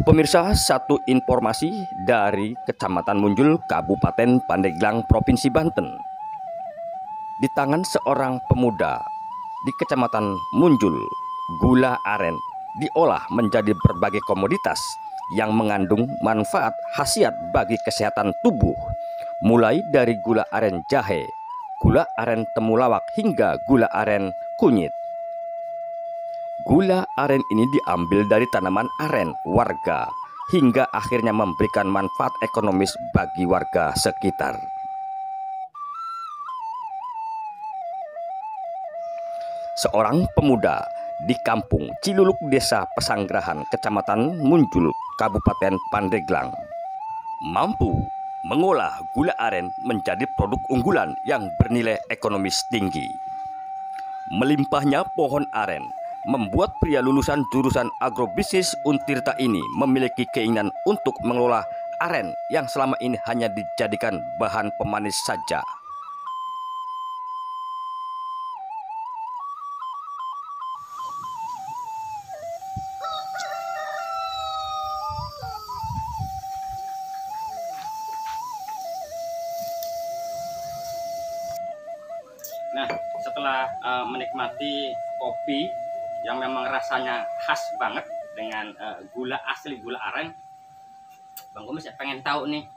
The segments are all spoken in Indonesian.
pemirsa, satu informasi dari Kecamatan Munjul, Kabupaten Pandeglang, Provinsi Banten. Di tangan seorang pemuda di Kecamatan Munjul, gula aren diolah menjadi berbagai komoditas yang mengandung manfaat khasiat bagi kesehatan tubuh, mulai dari gula aren jahe, gula aren temulawak, hingga gula aren kunyit. Gula aren ini diambil dari tanaman aren warga hingga akhirnya memberikan manfaat ekonomis bagi warga sekitar. Seorang pemuda di kampung Ciluluk, Desa Pesanggerahan, Kecamatan Munjul, Kabupaten Pandeglang, mampu mengolah gula aren menjadi produk unggulan yang bernilai ekonomis tinggi. Melimpahnya pohon aren membuat pria lulusan jurusan agrobisnis Untirta ini memiliki keinginan untuk mengelola aren yang selama ini hanya dijadikan bahan pemanis saja. Nah, setelah menikmati kopi yang memang rasanya khas banget dengan gula asli, gula aren, Bang Kumis ya pengen tahu nih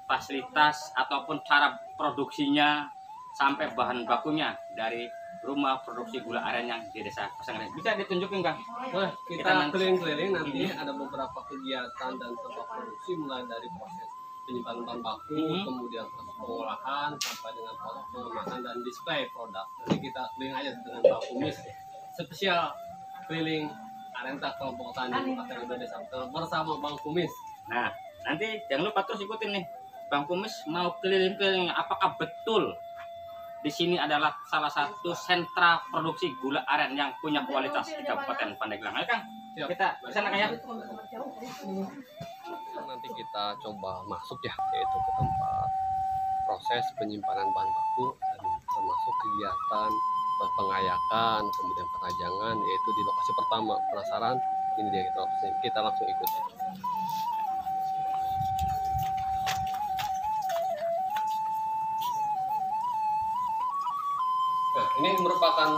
fasilitas ataupun cara produksinya sampai bahan bakunya dari rumah produksi gula aren yang di Desa Pesanggerahan. Bisa ditunjukin, Kang? Boleh, kita keliling-keliling nanti ada beberapa kegiatan dan tempat produksi, mulai dari proses penyimpanan bahan baku, kemudian proses pengolahan sampai dengan proses pengemasan dan display produk. Nanti kita keliling aja dengan Bang Kumis, spesial keliling Arenta Kelompok Tani Kategori Desa bersama Bang Kumis. Nah, nanti jangan lupa terus ikutin nih, Bang Kumis mau keliling-keliling. Apakah betul di sini adalah salah satu sentra produksi gula aren yang punya kualitas di Kabupaten Pandeglang? Ayo, Kang, kita ke sana, Kang, ya. Nanti kita coba masuk ya, yaitu ke tempat proses penyimpanan bahan baku dan termasuk kegiatan pengayakan, kemudian perajangan, yaitu di lokasi pertama. Penasaran? Ini dia, kita langsung ikut. Nah, ini merupakan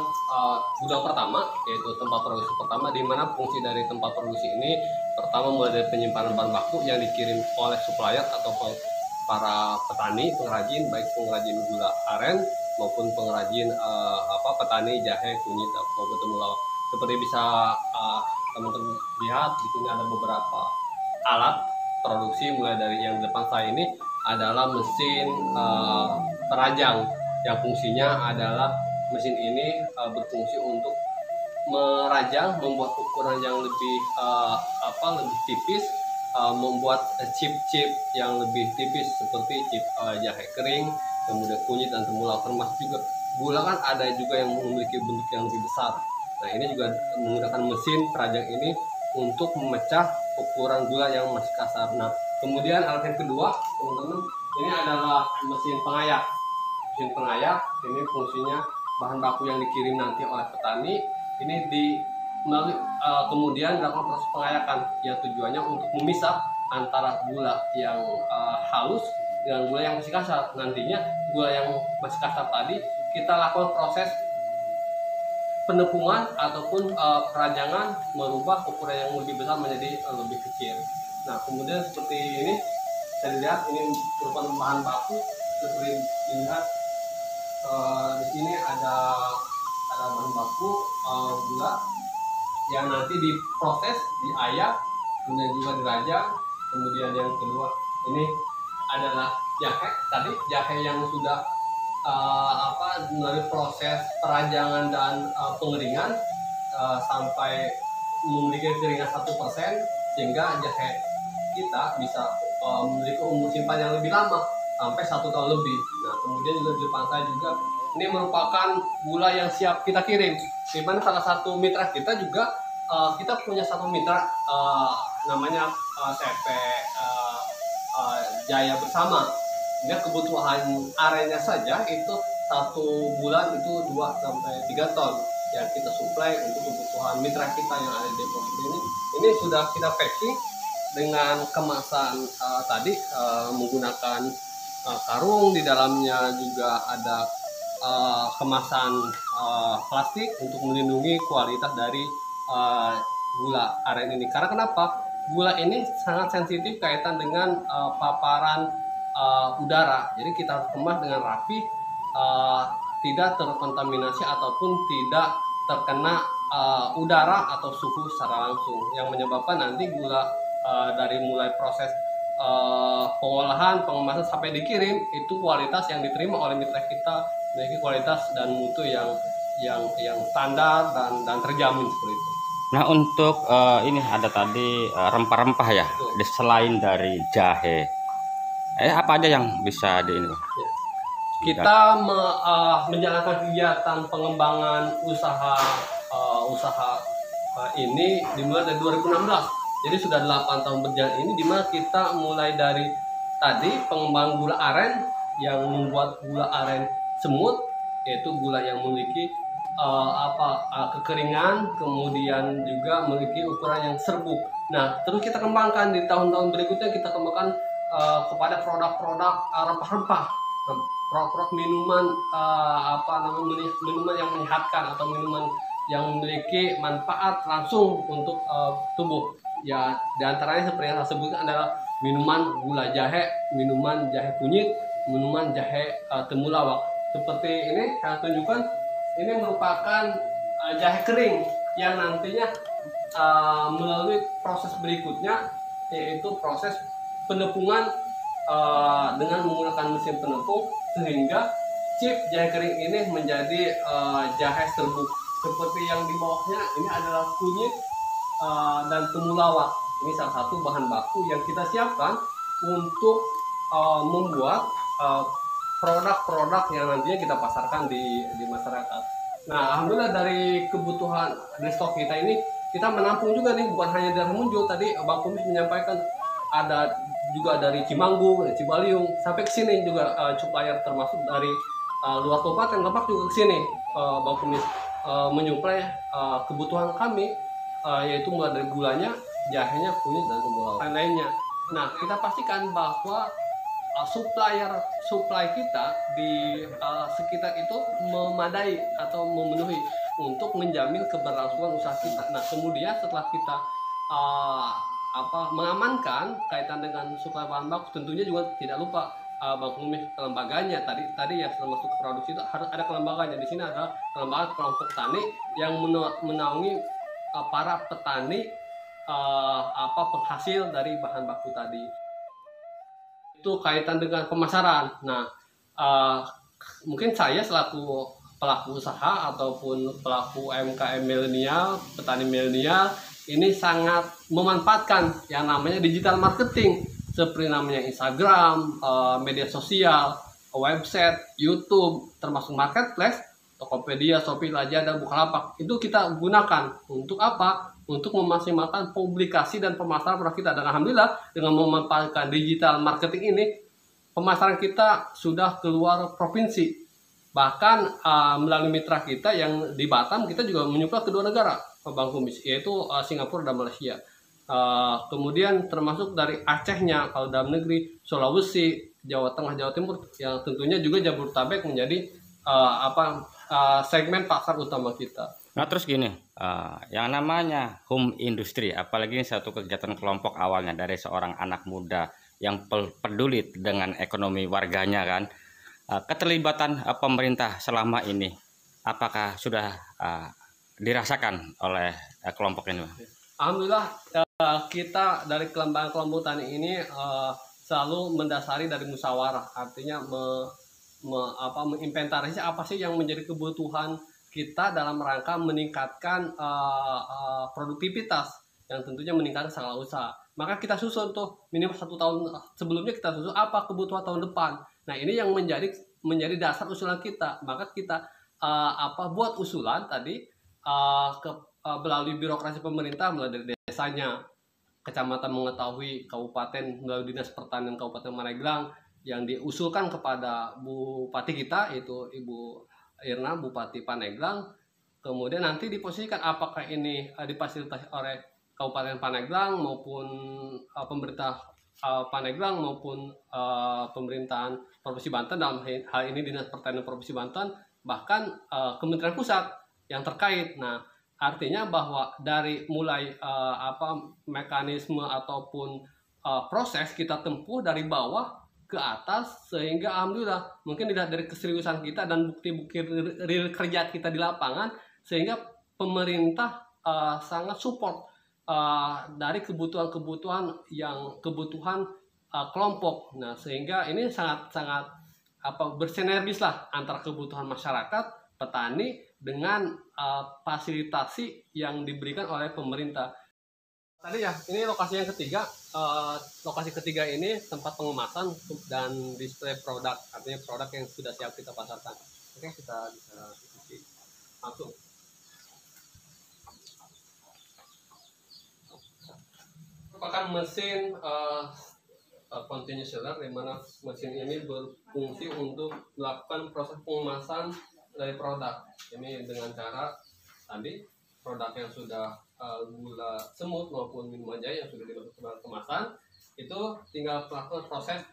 gudang pertama, yaitu tempat produksi pertama, di mana fungsi dari tempat produksi ini pertama mulai dari penyimpanan bahan baku yang dikirim oleh supplier atau para petani pengrajin, baik pengrajin gula aren maupun pengrajin petani jahe, kunyit maupun temulawak. Seperti bisa teman-teman lihat di sini ada beberapa alat produksi, mulai dari yang di depan saya ini adalah mesin perajang yang fungsinya adalah mesin ini berfungsi untuk merajang, membuat ukuran yang lebih lebih tipis, membuat chip-chip yang lebih tipis seperti chip jahe kering, kemudian kunyit dan temulawak, termasuk juga gula kan ada juga yang memiliki bentuk yang lebih besar. Nah, ini juga menggunakan mesin perajang ini untuk memecah ukuran gula yang masih kasar. Nah, kemudian alat yang kedua, teman-teman, ini adalah mesin pengayak. Mesin pengayak ini fungsinya bahan baku yang dikirim nanti oleh petani ini kemudian dilakukan proses pengayakan yang tujuannya untuk memisah antara gula yang halus dengan gula yang masih kasar. Nantinya gula yang masih kasar tadi kita lakukan proses penepungan ataupun perajangan, merubah ukuran yang lebih besar menjadi lebih kecil. Nah, kemudian seperti ini bisa dilihat, ini merupakan bahan baku. Seperti dilihat di sini ada bahan baku gula yang nanti diproses, diayak, kemudian juga dirajang. Kemudian yang kedua ini adalah jahe, tadi jahe yang sudah melalui proses perajangan dan pengeringan sampai memiliki keringan 1%, sehingga jahe kita bisa memiliki umur simpan yang lebih lama sampai 1 tahun lebih. Nah, kemudian juga di depan saya juga ini merupakan gula yang siap kita kirim. Di mana salah satu mitra kita juga kita punya satu mitra namanya CP Jaya Bersama. Ini kebutuhan arennya saja itu 1 bulan itu 2-3 ton yang kita suplai untuk kebutuhan mitra kita yang ada di provinsi ini. Ini sudah kita packing dengan kemasan tadi menggunakan karung, di dalamnya juga ada kemasan plastik untuk melindungi kualitas dari gula aren ini. Karena kenapa? Gula ini sangat sensitif kaitan dengan paparan udara. Jadi kita harus kemas dengan rapi, tidak terkontaminasi ataupun tidak terkena udara atau suhu secara langsung, yang menyebabkan nanti gula dari mulai proses pengolahan, pengemasan sampai dikirim itu kualitas yang diterima oleh mitra kita memiliki kualitas dan mutu yang standar dan terjamin seperti itu. Nah, untuk ini ada tadi rempah-rempah ya, selain dari jahe. Apa aja yang bisa di ini? Ya. Kita menjalankan kegiatan pengembangan usaha ini dimulai dari 2016. Jadi sudah 8 tahun berjalan ini, dimana kita mulai dari tadi pengembangan gula aren yang membuat gula aren semut, yaitu gula yang memiliki kekeringan, kemudian juga memiliki ukuran yang serbuk. Nah, terus kita kembangkan di tahun-tahun berikutnya, kita kembangkan kepada produk-produk rempah-rempah, produk-produk minuman minuman yang menyehatkan atau minuman yang memiliki manfaat langsung untuk tubuh. Ya, diantaranya seperti yang saya sebutkan adalah minuman gula jahe, minuman jahe kunyit, minuman jahe temulawak. Seperti ini saya tunjukkan, ini merupakan jahe kering yang nantinya melalui proses berikutnya, yaitu proses penepungan dengan menggunakan mesin penepung, sehingga chip jahe kering ini menjadi jahe serbuk. Seperti yang di bawahnya ini adalah kunyit dan temulawak. Ini salah satu bahan baku yang kita siapkan untuk membuat produk-produk yang nantinya kita pasarkan di masyarakat. Nah, alhamdulillah dari kebutuhan dari stok kita ini, kita menampung juga nih, bukan hanya dari Muncul. Tadi Bang Kumis menyampaikan ada juga dari Cimanggu, dari Cibaliung, sampai ke sini juga supplier termasuk dari luar Kabupaten Lebak juga ke sini. Bang Kumis menyuplai kebutuhan kami, yaitu mulai dari gulanya, jahenya, kunyit, dan temulawak lainnya. Nah, kita pastikan bahwa supply kita di sekitar itu memadai atau memenuhi untuk menjamin keberlangsungan usaha kita. Nah, kemudian setelah kita mengamankan kaitan dengan suplai bahan baku, tentunya juga tidak lupa Bang Kumis kelembaganya tadi ya, termasuk produksi itu harus ada kelembaganya. Di sini ada kelembagaan kelompok tani yang menaungi para petani penghasil dari bahan baku tadi. Itu kaitan dengan pemasaran. Nah, mungkin saya selaku pelaku usaha ataupun pelaku UMKM milenial, petani milenial, ini sangat memanfaatkan yang namanya digital marketing, seperti namanya Instagram, media sosial, website, YouTube, termasuk marketplace, Tokopedia, Shopee, Lazada, Bukalapak. Itu kita gunakan untuk apa? Untuk memaksimalkan publikasi dan pemasaran produk kita. Dan alhamdulillah dengan memanfaatkan digital marketing ini, pemasaran kita sudah keluar provinsi. Bahkan melalui mitra kita yang di Batam, kita juga menyuplai kedua negara, Bang Kumis, yaitu Singapura dan Malaysia. Kemudian termasuk dari Acehnya, kalau dalam negeri, Sulawesi, Jawa Tengah, Jawa Timur, yang tentunya juga Jabodetabek menjadi segmen pasar utama kita. Nah, terus gini, yang namanya home industry, apalagi ini satu kegiatan kelompok awalnya dari seorang anak muda yang peduli dengan ekonomi warganya kan, keterlibatan pemerintah selama ini, apakah sudah dirasakan oleh kelompok ini? Alhamdulillah, kita dari kelembagaan kelompok tani ini selalu mendasari dari musyawarah, artinya menginventarisasi apa sih yang menjadi kebutuhan kita dalam rangka meningkatkan produktivitas yang tentunya meningkatkan skala usaha. Maka kita susun tuh minimal 1 tahun sebelumnya, kita susun apa kebutuhan tahun depan. Nah, ini yang menjadi dasar usulan kita. Maka kita buat usulan tadi melalui birokrasi pemerintah, mulai dari desanya, kecamatan mengetahui, kabupaten melalui dinas pertanian Kabupaten Pandeglang, yang diusulkan kepada Bupati kita, yaitu Ibu Irna, Bupati Pandeglang. Kemudian nanti diposisikan apakah ini difasilitasi oleh Kabupaten Pandeglang maupun pemerintah Pandeglang maupun pemerintahan Provinsi Banten, dalam hal ini Dinas Pertanian Provinsi Banten, bahkan Kementerian Pusat yang terkait. Nah, artinya bahwa dari mulai mekanisme ataupun proses kita tempuh dari bawah ke atas, sehingga alhamdulillah mungkin dilihat dari keseriusan kita dan bukti-bukti real kerja kita di lapangan, sehingga pemerintah sangat support dari kebutuhan kelompok. Nah, sehingga ini sangat bersinergis lah antara kebutuhan masyarakat, petani dengan fasilitasi yang diberikan oleh pemerintah. Tadi ya, ini lokasi yang ketiga. Lokasi ketiga ini tempat pengemasan dan display produk, artinya produk yang sudah siap kita pasarkan. Oke, kita bisa ikuti langsung. Merupakan mesin continuous seller, di mana mesin ini berfungsi untuk melakukan proses pengemasan dari produk. Ini dengan cara tadi produk yang sudah gula semut maupun minuman jahe yang sudah dimasukkan ke dalam kemasan, itu tinggal melakukan proses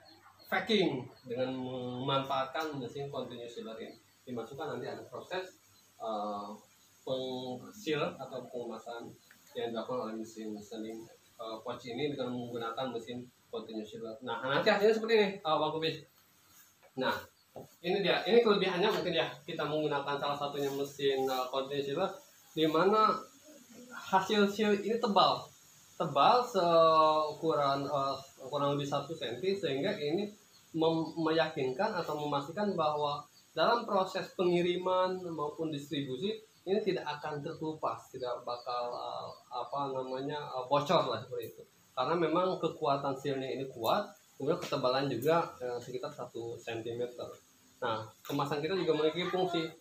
packing dengan memanfaatkan mesin continuous seller ini. Dimasukkan, nanti ada proses pengsil atau pengemasan yang dilakukan oleh mesin sending pouch ini dengan menggunakan mesin continuous seller. Nah, nanti hasilnya seperti ini, Bang Kubis. Nah, ini dia. Ini kelebihannya mungkin ya, kita menggunakan salah satunya mesin continuous seller, di mana hasil seal ini tebal seukuran kurang lebih 1 cm, sehingga ini meyakinkan atau memastikan bahwa dalam proses pengiriman maupun distribusi ini tidak akan terkelupas, tidak bakal bocor lah seperti itu. Karena memang kekuatan sealnya ini kuat, kemudian ketebalan juga sekitar 1 cm. Nah, kemasan kita juga memiliki fungsi.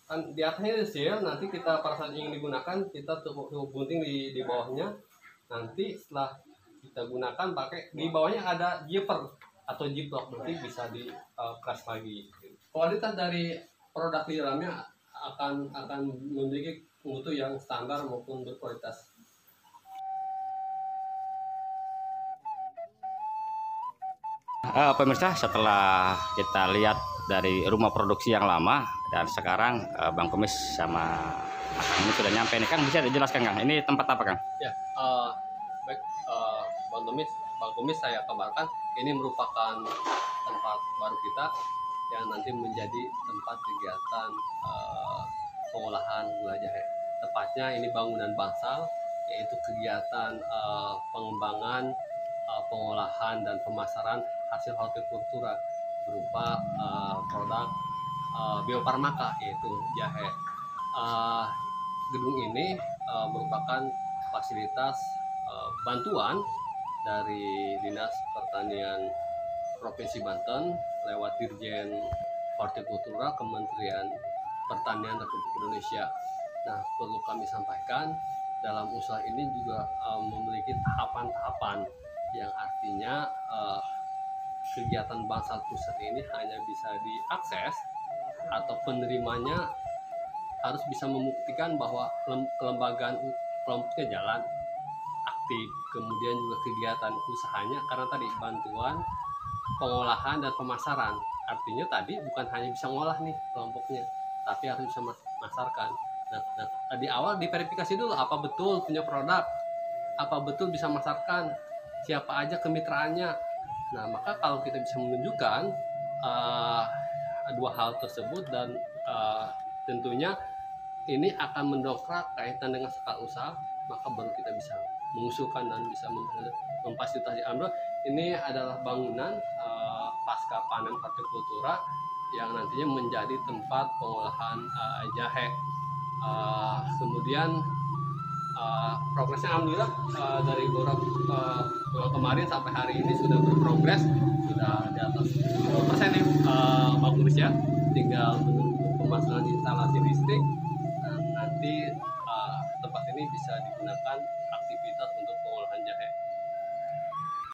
Kan di atasnya ada seal, nanti kita pada saat ingin digunakan kita cukup gunting di bawahnya. Nanti setelah kita gunakan pakai, di bawahnya ada zipper atau ziplock, nanti bisa di crash lagi. Kualitas dari produk di dalamnya akan memiliki mutu yang standar maupun berkualitas. Pemirsa, setelah kita lihat dari rumah produksi yang lama dan sekarang Bang Kumis sama Kang ini sudah nyampe nih, Kang bisa dijelaskan Kang, ini tempat apa Kang? Ya, baik Bang Kumis saya kabarkan ini merupakan tempat baru kita yang nanti menjadi tempat kegiatan pengolahan gula jahe. Tepatnya ini bangunan bangsal, yaitu kegiatan pengembangan, pengolahan dan pemasaran hasil hortikultura berupa produk biofarmaka, yaitu jahe. Gedung ini merupakan fasilitas bantuan dari Dinas Pertanian Provinsi Banten lewat Dirjen Hortikultura Kementerian Pertanian Republik Indonesia. Nah, perlu kami sampaikan, dalam usaha ini juga memiliki tahapan-tahapan yang artinya kegiatan bangsal pusat ini hanya bisa diakses atau penerimanya harus bisa membuktikan bahwa kelembagaan kelompoknya jalan aktif, kemudian juga kegiatan usahanya, karena tadi bantuan, pengolahan dan pemasaran, artinya tadi bukan hanya bisa ngolah nih kelompoknya, tapi harus bisa masarkan. Nah, di awal diverifikasi dulu apa betul punya produk, apa betul bisa masarkan, siapa aja kemitraannya. Nah, maka kalau kita bisa menunjukkan dua hal tersebut, dan tentunya ini akan mendongkrak kaitan dengan skala usaha, maka baru kita bisa mengusulkan dan bisa memfasilitasi. Ini adalah bangunan pasca panen hortikultura yang nantinya menjadi tempat pengolahan jahe. Kemudian progresnya alhamdulillah dari beberapa kemarin sampai hari ini sudah berprogres, sudah di atas 50% nih bagus ya. Tinggal menunggu pemasangan instalasi listrik, dan nanti tempat ini bisa digunakan